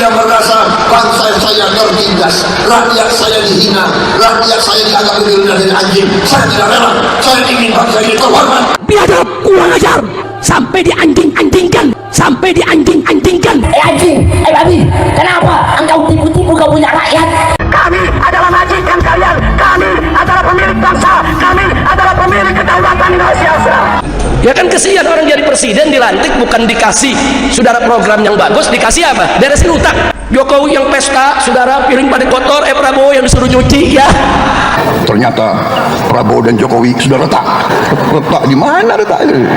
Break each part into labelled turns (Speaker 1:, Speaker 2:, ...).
Speaker 1: saya merasa bangsa saya tertindas, rakyat saya dihina, rakyat saya dianggap lebih rendah dari anjing. Saya tidak rela. Saya ingin bangsa ini terhormat.
Speaker 2: Biadab, kurang ajar, sampai dianjing-anjingkan, sampai dianjing-anjingkan.
Speaker 3: Anjing, babi, kenapa engkau tipu-tipu kau punya rakyat?
Speaker 2: Kami adalah majikan kalian, kami adalah pemilik bangsa, kami adalah pemilik kedaulatan Indonesia.
Speaker 4: Ya kan kesian orang jadi presiden dilantik bukan dikasih saudara program yang bagus, dikasih apa? Beresin utang. Jokowi yang pesta, saudara piring pada kotor, Prabowo yang disuruh nyuci ya.
Speaker 1: Ternyata Prabowo dan Jokowi sudah retak di mana retaknya?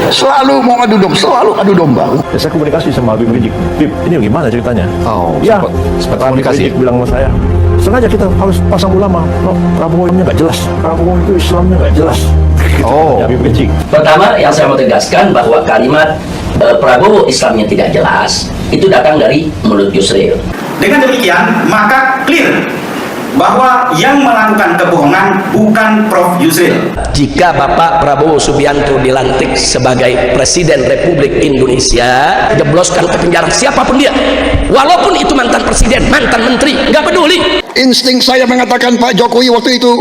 Speaker 1: Selalu mau adu domba, selalu adu domba.
Speaker 5: Ya, saya komunikasi sama Habib Rizik. Bib, ini gimana ceritanya?
Speaker 1: Oh,
Speaker 5: ya,
Speaker 1: sempat
Speaker 5: komunikasi. Bilang sama saya, sengaja kita harus pasang ulama. No, Prabowo-nya nggak jelas, Prabowo itu Islamnya nggak jelas.
Speaker 1: Oh,
Speaker 5: Habib Rizik.
Speaker 6: Pertama yang saya mau tegaskan bahwa kalimat Prabowo Islamnya tidak jelas itu datang dari mulut Yusril.
Speaker 7: Dengan demikian maka clear bahwa yang melakukan kebohongan bukan Prof. Yusril.
Speaker 4: Jika Bapak Prabowo Subianto dilantik sebagai Presiden Republik Indonesia, jebloskan ke penjara siapapun dia, walaupun itu mantan presiden, mantan menteri, nggak peduli.
Speaker 1: insting saya mengatakan Pak Jokowi waktu itu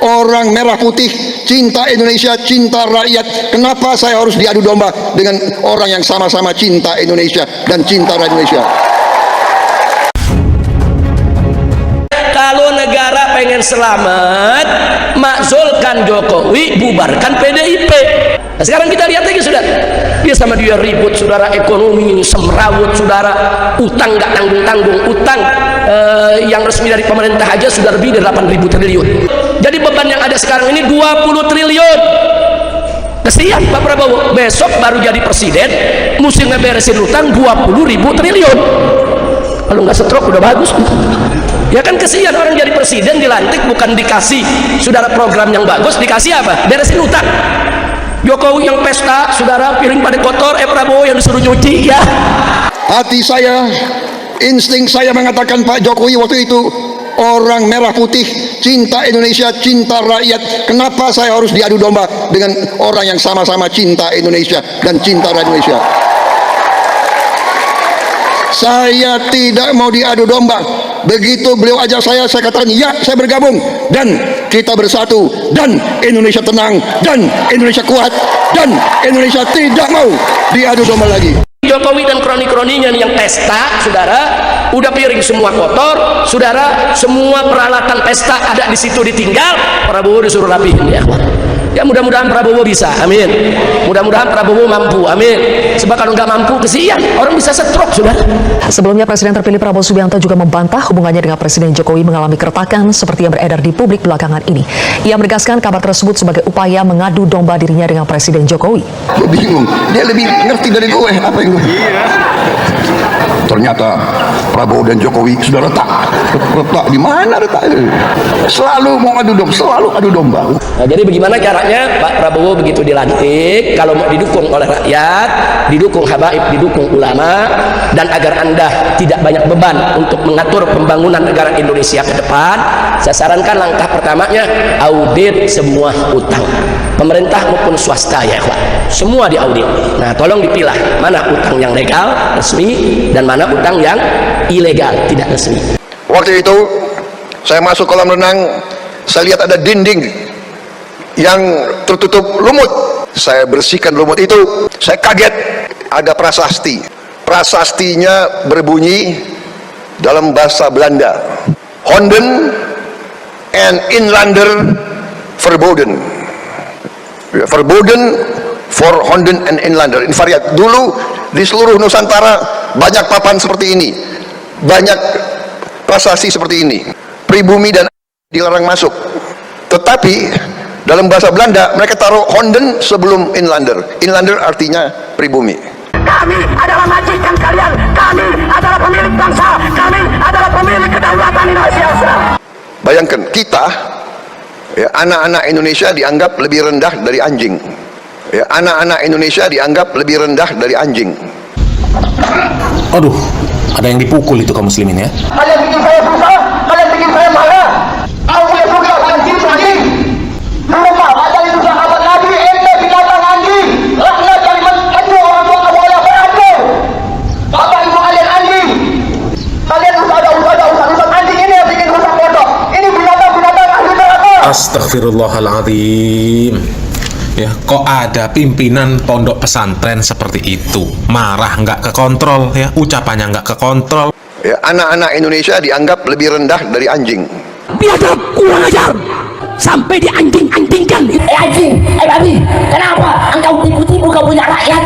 Speaker 1: orang merah putih, cinta Indonesia, cinta rakyat. Kenapa saya harus diadu domba dengan orang yang sama-sama cinta Indonesia dan cinta rakyat Indonesia?
Speaker 4: Kalau negara pengen selamat, makzulkan Jokowi, bubarkan PDIP. Nah, sekarang kita lihat lagi, saudara. Dia sama dia ribut, saudara, ekonomi semrawut, saudara, utang nggak tanggung-tanggung, utang yang resmi dari pemerintah aja sudah lebih dari 8.000 triliun. Jadi beban yang ada sekarang ini 20 triliun. Kesian Pak Prabowo, besok baru jadi presiden, mesti ngeberesin utang 20.000 triliun. Kalau nggak stroke udah bagus. Ya kan kesian orang jadi presiden dilantik bukan dikasih saudara program yang bagus, dikasih apa? Beresin utang. Jokowi yang pesta, saudara piring pada kotor, Prabowo yang disuruh nyuci ya.
Speaker 1: Hati saya, insting saya mengatakan Pak Jokowi waktu itu orang merah putih, cinta Indonesia, cinta rakyat. Kenapa saya harus diadu domba dengan orang yang sama-sama cinta Indonesia dan cinta rakyat Indonesia? Saya tidak mau diadu domba. Begitu beliau ajak saya katakan ya, saya bergabung dan kita bersatu dan Indonesia tenang dan Indonesia kuat dan Indonesia tidak mau diadu domba lagi.
Speaker 4: Jokowi dan kroni-kroninya yang pesta, saudara, udah piring semua kotor, saudara, semua peralatan pesta ada di situ ditinggal, Prabowo disuruh rapihin ya. Ya mudah-mudahan Prabowo bisa, amin. Mudah-mudahan Prabowo mampu, amin. Sebab kalau nggak mampu, kesian, orang bisa stroke, saudara.
Speaker 8: Sebelumnya Presiden terpilih Prabowo Subianto juga membantah hubungannya dengan Presiden Jokowi mengalami keretakan seperti yang beredar di publik belakangan ini. Ia menegaskan kabar tersebut sebagai upaya mengadu domba dirinya dengan Presiden Jokowi.
Speaker 1: Gue bingung, dia lebih ngerti dari gue apa yang gue. Ternyata Prabowo dan Jokowi sudah retak di mana retaknya? Selalu mau adu domba, selalu adu domba.
Speaker 4: Nah, jadi bagaimana caranya Pak Prabowo begitu dilantik, kalau mau didukung oleh rakyat, didukung habaib, didukung ulama, dan agar Anda tidak banyak beban untuk mengatur pembangunan negara Indonesia ke depan, saya sarankan langkah pertamanya audit semua utang pemerintah maupun swasta ya, semua diaudit. Nah, tolong dipilah mana utang yang legal resmi dan mana utang yang ilegal tidak resmi.
Speaker 1: Waktu itu saya masuk kolam renang, saya lihat ada dinding yang tertutup lumut. Saya bersihkan lumut itu, saya kaget ada prasasti. Prasastinya berbunyi dalam bahasa Belanda, Honden and Inlander verboden. Verboden for Honden and Inlander. Invariat. Dulu di seluruh Nusantara banyak papan seperti ini, banyak prasasti seperti ini. Pribumi dan dilarang masuk. Tetapi dalam bahasa Belanda mereka taruh Honden sebelum Inlander. Inlander artinya pribumi.
Speaker 2: Kami adalah majikan kalian, kami adalah pemilik bangsa, kami adalah pemilik kedaulatan Indonesia.
Speaker 1: Bayangkan kita, ya, anak-anak Indonesia dianggap lebih rendah dari anjing. Ya, anak-anak Indonesia dianggap lebih rendah dari anjing.
Speaker 9: Aduh, ada yang dipukul itu kaum muslimin ya.
Speaker 2: Kalian bikin saya susah, kalian bikin saya marah. Aku yang suka anjing lagi. Lupa, ajar itu sahabat Nabi, ente binatang anjing. Laknat kalimat kedua orang tua kamu oleh anjing. Bapak ibu kalian anjing.
Speaker 9: Astagfirullahaladzim. Ya, kok ada pimpinan pondok pesantren seperti itu? Marah nggak kekontrol, ya, ucapannya nggak kekontrol.
Speaker 1: Ya, anak-anak Indonesia dianggap lebih rendah dari anjing.
Speaker 3: Biadab, kurang ajar. Sampai dianjing-anjingkan. Anjing, babi, kenapa engkau tipu-tipu kau punya rakyat?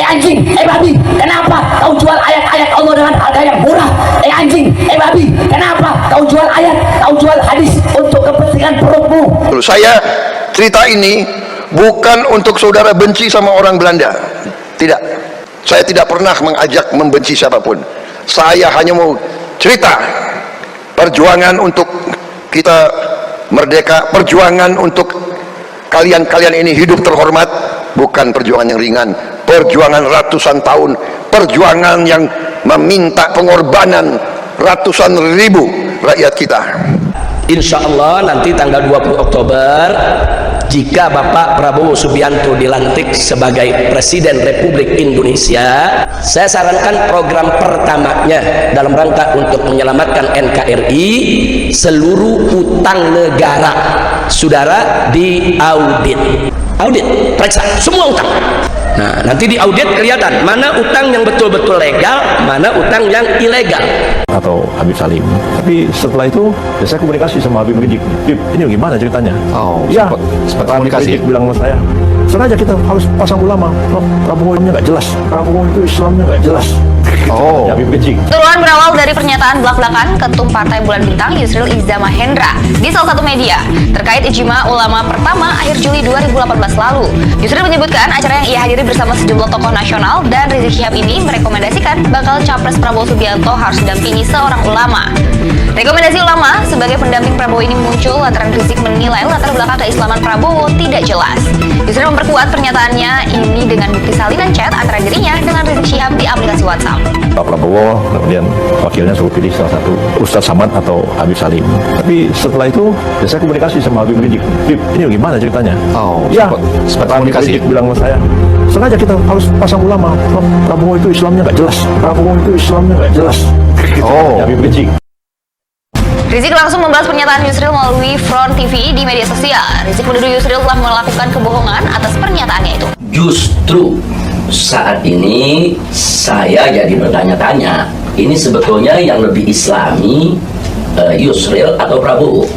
Speaker 3: Anjing, babi, kenapa kau jual ayat-ayat Allah dengan harga yang murah? Anjing, babi, kenapa kau jual ayat, kau jual hadis untuk kepentingan perutmu?
Speaker 1: Saya cerita ini bukan untuk saudara benci sama orang Belanda. Tidak. Saya tidak pernah mengajak membenci siapapun. Saya hanya mau cerita perjuangan untuk kita merdeka, perjuangan untuk kalian-kalian ini hidup terhormat, bukan perjuangan yang ringan, perjuangan ratusan tahun, perjuangan yang meminta pengorbanan ratusan ribu rakyat kita.
Speaker 4: Insya Allah nanti tanggal 20 Oktober jika Bapak Prabowo Subianto dilantik sebagai Presiden Republik Indonesia, saya sarankan program pertamanya dalam rangka untuk menyelamatkan NKRI, seluruh utang negara saudara diaudit, periksa semua utang. Nah, nanti diaudit kelihatan mana utang yang betul-betul legal, mana utang yang ilegal.
Speaker 5: Atau Habib Salim. Tapi setelah itu ya saya komunikasi sama Habib Rizik. Habib, ini gimana ceritanya? Oh, ya, sempat komunikasi. Bilang sama saya, sengaja kita harus pasang ulama. Prabowo nya nggak jelas. Prabowo itu Islamnya nggak jelas. Oh, Habib Rizik.
Speaker 10: Turunan berawal dari pernyataan belak-belakan Ketum Partai Bulan Bintang Yusril Iza Mahendra di salah satu media terkait Ijma Ulama pertama akhir Juli 2018 lalu. Yusril menyebutkan acara yang ia hadiri bersama sejumlah tokoh nasional dan Rizik Syihab ini merekomendasikan bakal Capres Prabowo Subianto harus didampingi seorang ulama. Rekomendasi ulama sebagai pendamping Prabowo ini muncul lantaran Rizik menilai latar belakang keislaman Prabowo tidak jelas. Yusril memperkuat pernyataannya ini dengan bukti salinan chat antara dirinya dengan Rizik Syihab di aplikasi WhatsApp.
Speaker 5: Pak Prabowo, kemudian wakilnya suruh pilih salah satu Ustadz Samad atau Habib Salim. Tapi setelah itu ya saya komunikasi sama Habib Rizik. Habib, ini gimana ceritanya? Oh, ya, sempat komunikasi. Bilang sama saya, sengaja kita harus pasang ulama. Prabowo itu Islamnya nggak jelas. Prabowo itu Islamnya nggak jelas. Oh, Habib Rizik.
Speaker 10: Rizik langsung membahas pernyataan Yusril melalui Front TV di media sosial. Rizik menuduh Yusril telah melakukan kebohongan atas pernyataannya itu.
Speaker 6: Justru saat ini saya jadi bertanya-tanya, ini sebetulnya yang lebih Islami Yusril atau Prabowo?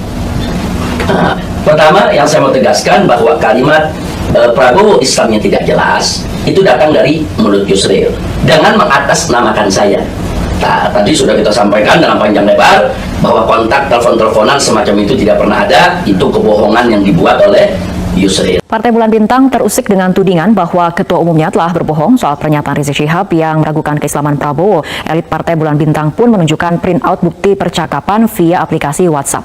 Speaker 6: Pertama yang saya mau tegaskan bahwa kalimat Prabowo Islamnya tidak jelas itu datang dari mulut Yusril dengan mengatasnamakan saya. Nah, tadi sudah kita sampaikan dalam panjang lebar bahwa kontak telepon-teleponan semacam itu tidak pernah ada, itu kebohongan yang dibuat oleh Yusril.
Speaker 8: Partai Bulan Bintang terusik dengan tudingan bahwa ketua umumnya telah berbohong soal pernyataan Rizik Syihab yang meragukan keislaman Prabowo. Elit Partai Bulan Bintang pun menunjukkan print-out bukti percakapan via aplikasi WhatsApp.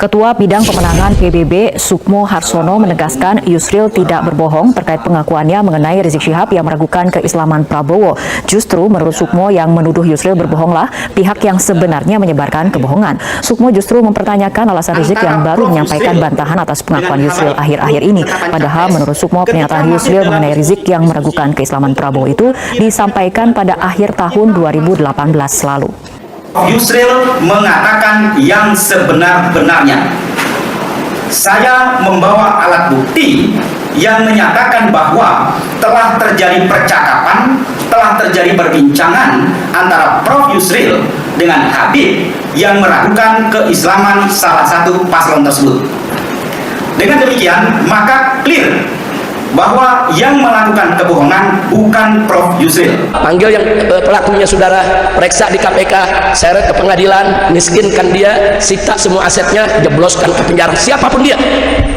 Speaker 8: Ketua Bidang Pemenangan PBB Sukmo Harsono menegaskan Yusril tidak berbohong terkait pengakuannya mengenai Rizik Syihab yang meragukan keislaman Prabowo. Justru menurut Sukmo yang menuduh Yusril berbohonglah pihak yang sebenarnya menyebarkan kebohongan. Sukmo justru mempertanyakan alasan Rizik yang baru menyampaikan bantahan atas pengakuan Yusril akhir-akhir ini. Padahal menurut Sukmo pernyataan Yusril mengenai Rizik yang meragukan keislaman Prabowo itu disampaikan pada akhir tahun 2018 lalu.
Speaker 7: Yusril mengatakan yang sebenar-benarnya. Saya membawa alat bukti yang menyatakan bahwa telah terjadi percakapan, telah terjadi perbincangan antara Prof. Yusril dengan Habib yang meragukan keislaman salah satu paslon tersebut. Dengan demikian, maka clear bahwa yang melakukan kebohongan bukan Prof. Yusril.
Speaker 4: Panggil yang pelakunya saudara, periksa di KPK, seret ke pengadilan, miskinkan dia, sita semua asetnya, jebloskan ke penjara, siapapun dia.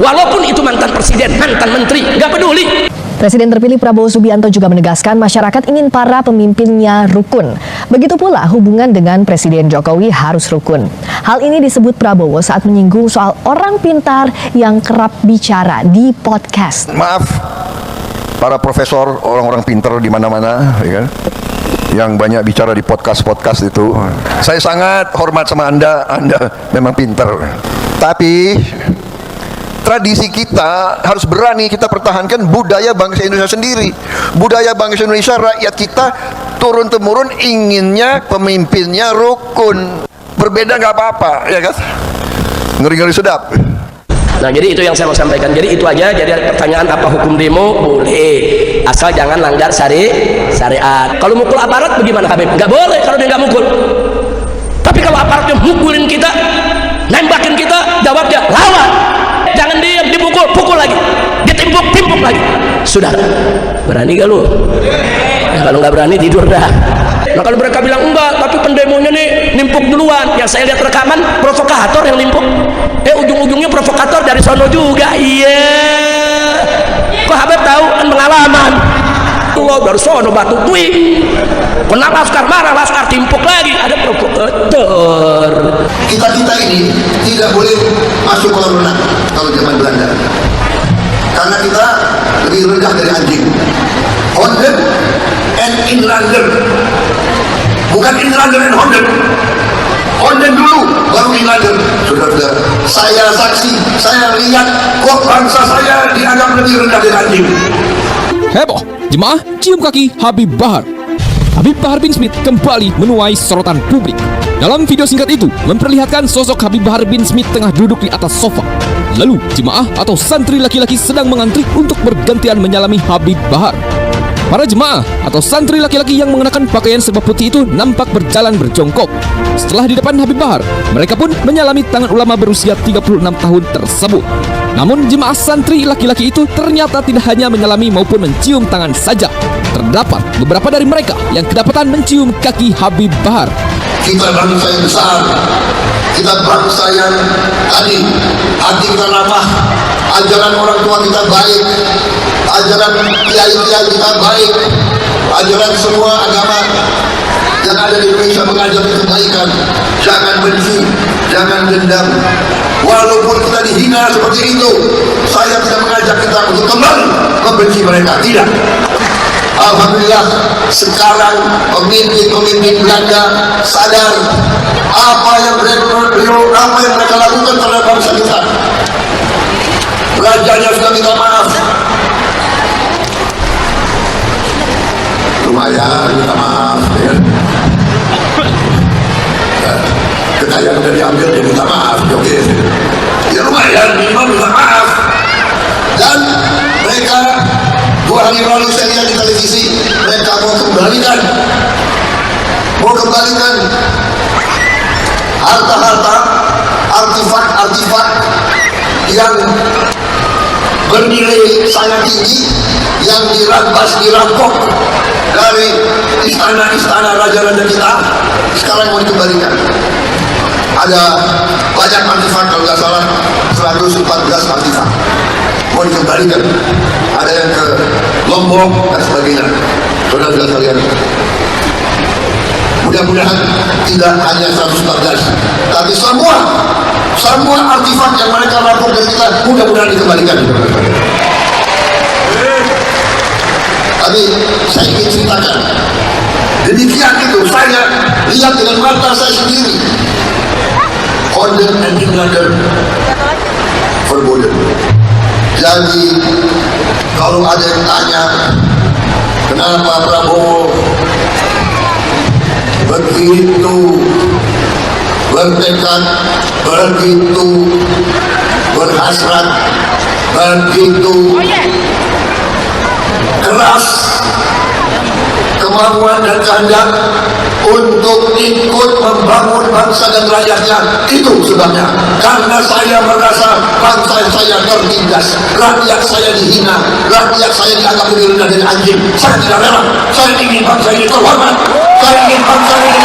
Speaker 4: Walaupun itu mantan presiden, mantan menteri, nggak peduli.
Speaker 8: Presiden terpilih Prabowo Subianto juga menegaskan masyarakat ingin para pemimpinnya rukun. Begitu pula hubungan dengan Presiden Jokowi harus rukun. Hal ini disebut Prabowo saat menyinggung soal orang pintar yang kerap bicara di podcast.
Speaker 1: Maaf, para profesor, orang-orang pintar di mana-mana, ya kan? Yang banyak bicara di podcast-podcast itu. Saya sangat hormat sama Anda memang pintar. Tapi tradisi kita harus berani kita pertahankan budaya bangsa Indonesia sendiri. Budaya bangsa Indonesia, rakyat kita turun-temurun inginnya pemimpinnya rukun. Berbeda nggak apa-apa, ya kan? Ngeri-ngeri sedap.
Speaker 4: Nah, jadi itu yang saya mau sampaikan. Jadi itu aja. Jadi pertanyaan apa hukum demo? Boleh, asal jangan langgar syariat. Kalau mukul aparat bagaimana Habib? Nggak boleh kalau dia nggak mukul. Tapi kalau aparatnya mukulin kita, nembakin kita, jawabnya lawan. Jangan diam, dipukul lagi, ditimpuk lagi. Sudah, berani gak lu? Ya, kalau nggak berani tidur dah. Nah, kalau mereka bilang enggak, tapi pendemonya nih nimpuk duluan. Yang saya lihat rekaman provokator yang nimpuk. Ujung-ujungnya provokator dari sono juga. Iya. Kok Habib tahu? Kan pengalaman. Allah dari sono batu tuing. Kena laskar marah, laskar timpuk lagi. Ada provokator.
Speaker 1: Kita ini tidak boleh masuk kolam renang kalau zaman Belanda. Karena kita lebih rendah dari anjing. Honden and inlander, bukan inlander and Honden. Honden dulu baru inlander. Saudara-saudara, saya saksi, saya lihat kok bangsa saya dianggap lebih rendah dari anjing.
Speaker 11: Heboh, jemaah cium kaki Habib Bahar. Habib Bahar bin Smith kembali menuai sorotan publik. Dalam video singkat itu memperlihatkan sosok Habib Bahar bin Smith tengah duduk di atas sofa. Lalu jemaah atau santri laki-laki sedang mengantri untuk bergantian menyalami Habib Bahar. Para jemaah atau santri laki-laki yang mengenakan pakaian serba putih itu nampak berjalan berjongkok. Setelah di depan Habib Bahar, mereka pun menyalami tangan ulama berusia 36 tahun tersebut. Namun jemaah santri laki-laki itu ternyata tidak hanya menyalami maupun mencium tangan saja. Terdapat beberapa dari mereka yang kedapatan mencium kaki Habib Bahar.
Speaker 1: Kita bangsa yang besar, kita bangsa yang tadi hati kita ramah, ajaran orang tua kita baik, ajaran kiai-kiai kita baik, ajaran semua agama yang ada di Indonesia mengajar kebaikan. Jangan benci, jangan dendam. Walaupun kita dihina seperti itu, saya tidak mengajak kita untuk kembali membenci mereka, tidak. Alhamdulillah sekarang pemimpin Belanda sadar apa yang mereka lakukan terhadap bangsa kita. Rajanya sudah minta maaf. Lumayan minta maaf ya. Kekayaan sudah diambil dia minta maaf. Oke. Ya lumayan minimal minta maaf. Dan mereka 2 hari lalu saya lihat di televisi, mereka mau kembalikan harta-harta, artifak yang bernilai sangat tinggi yang dirampok dari istana-istana raja-raja kita. Sekarang mau dikembalikan. Ada banyak artifak, kalau nggak salah 114 artifak mau dikembalikan. Ada yang ke Lombok dan sebagainya. Saudara-saudara sekalian, mudah-mudahan tidak hanya 114, tapi semua artifak yang mereka rampok dari kita mudah-mudahan dikembalikan. Tapi saya ingin ceritakan, demikian itu saya lihat dengan mata saya sendiri. Honden and Inlander verboden. Jadi kalau ada yang tanya kenapa Prabowo begitu bertekad, begitu berhasrat, begitu keras kemauan dan kehendak untuk ikut membangun bangsa dan rakyatnya, itu sebabnya. Karena saya merasa bangsa saya tertindas, rakyat saya dihina, rakyat saya dianggap lebih rendah dari anjing. Saya tidak rela. Saya ingin bangsa ini terhormat. Saya ingin bangsa ini